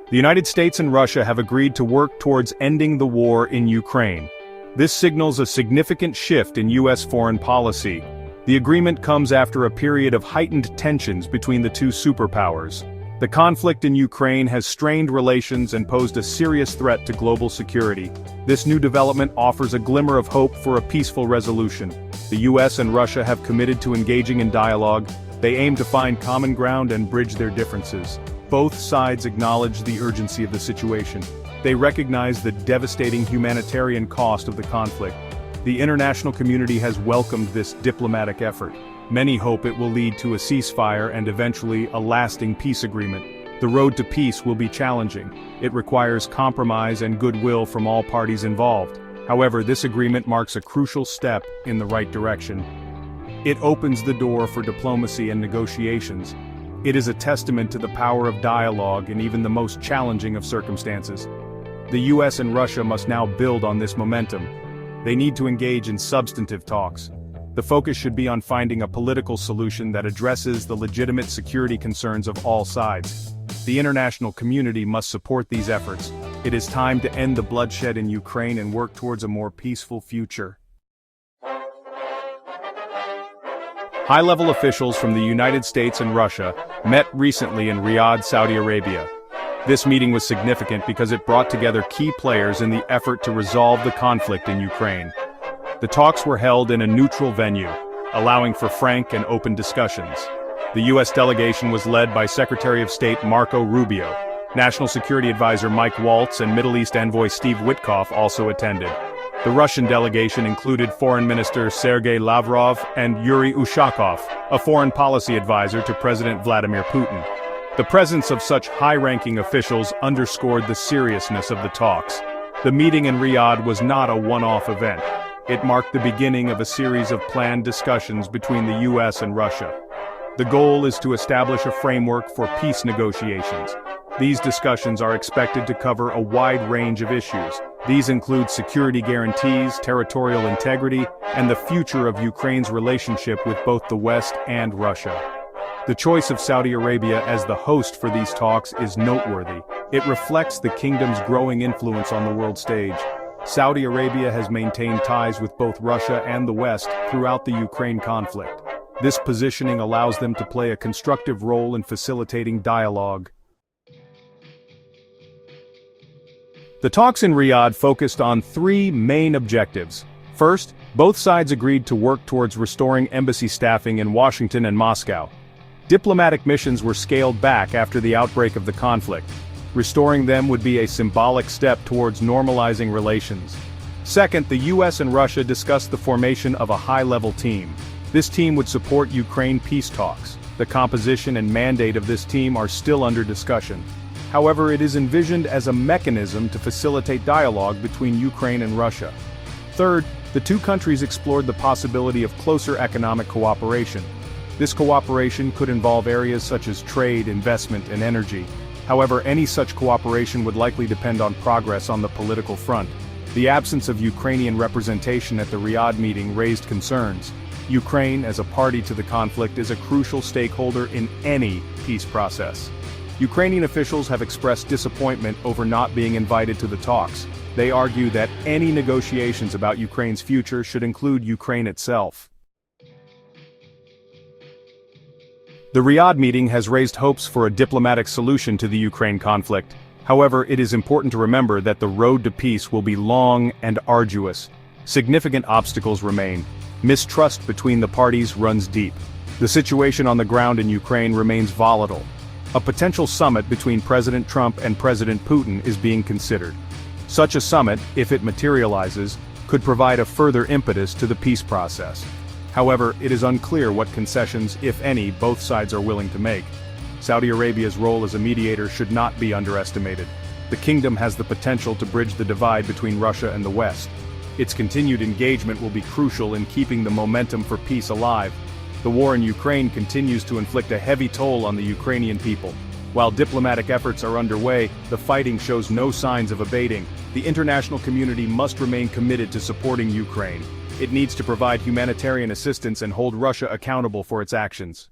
The United States and Russia have agreed to work towards ending the war in Ukraine. This signals a significant shift in U.S. foreign policy. The agreement comes after a period of heightened tensions between the two superpowers. The conflict in Ukraine has strained relations and posed a serious threat to global security. This new development offers a glimmer of hope for a peaceful resolution. The U.S. and Russia have committed to engaging in dialogue. They aim to find common ground and bridge their differences. Both sides acknowledge the urgency of the situation. They recognize the devastating humanitarian cost of the conflict. The international community has welcomed this diplomatic effort. Many hope it will lead to a ceasefire and eventually a lasting peace agreement. The road to peace will be challenging. It requires compromise and goodwill from all parties involved. However, this agreement marks a crucial step in the right direction. It opens the door for diplomacy and negotiations. It is a testament to the power of dialogue in even the most challenging of circumstances. The US and Russia must now build on this momentum. They need to engage in substantive talks. The focus should be on finding a political solution that addresses the legitimate security concerns of all sides. The international community must support these efforts. It is time to end the bloodshed in Ukraine and work towards a more peaceful future. High-level officials from the United States and Russia met recently in Riyadh, Saudi Arabia. This meeting was significant because it brought together key players in the effort to resolve the conflict in Ukraine. The talks were held in a neutral venue, allowing for frank and open discussions. The U.S. delegation was led by Secretary of State Marco Rubio. National Security Advisor Mike Waltz and Middle East Envoy Steve Witkoff also attended. The Russian delegation included Foreign Minister Sergei Lavrov and Yuri Ushakov, a foreign policy advisor to President Vladimir Putin. The presence of such high-ranking officials underscored the seriousness of the talks. The meeting in Riyadh was not a one-off event. It marked the beginning of a series of planned discussions between the U.S. and Russia. The goal is to establish a framework for peace negotiations. These discussions are expected to cover a wide range of issues. These include security guarantees, territorial integrity, and the future of Ukraine's relationship with both the West and Russia. The choice of Saudi Arabia as the host for these talks is noteworthy. It reflects the kingdom's growing influence on the world stage. Saudi Arabia has maintained ties with both Russia and the West throughout the Ukraine conflict. This positioning allows them to play a constructive role in facilitating dialogue. The talks in Riyadh focused on three main objectives. First, both sides agreed to work towards restoring embassy staffing in Washington and Moscow. Diplomatic missions were scaled back after the outbreak of the conflict. Restoring them would be a symbolic step towards normalizing relations. Second, the US and Russia discussed the formation of a high-level team. This team would support Ukraine peace talks. The composition and mandate of this team are still under discussion. However, it is envisioned as a mechanism to facilitate dialogue between Ukraine and Russia. Third, the two countries explored the possibility of closer economic cooperation. This cooperation could involve areas such as trade, investment, and energy. However, any such cooperation would likely depend on progress on the political front. The absence of Ukrainian representation at the Riyadh meeting raised concerns. Ukraine, as a party to the conflict, is a crucial stakeholder in any peace process. Ukrainian officials have expressed disappointment over not being invited to the talks. They argue that any negotiations about Ukraine's future should include Ukraine itself. The Riyadh meeting has raised hopes for a diplomatic solution to the Ukraine conflict. However, it is important to remember that the road to peace will be long and arduous. Significant obstacles remain. Mistrust between the parties runs deep. The situation on the ground in Ukraine remains volatile. A potential summit between President Trump and President Putin is being considered. Such a summit, if it materializes, could provide a further impetus to the peace process. However, it is unclear what concessions, if any, both sides are willing to make. Saudi Arabia's role as a mediator should not be underestimated. The kingdom has the potential to bridge the divide between Russia and the West. Its continued engagement will be crucial in keeping the momentum for peace alive. The war in Ukraine continues to inflict a heavy toll on the Ukrainian people. While diplomatic efforts are underway, the fighting shows no signs of abating. The international community must remain committed to supporting Ukraine. It needs to provide humanitarian assistance and hold Russia accountable for its actions.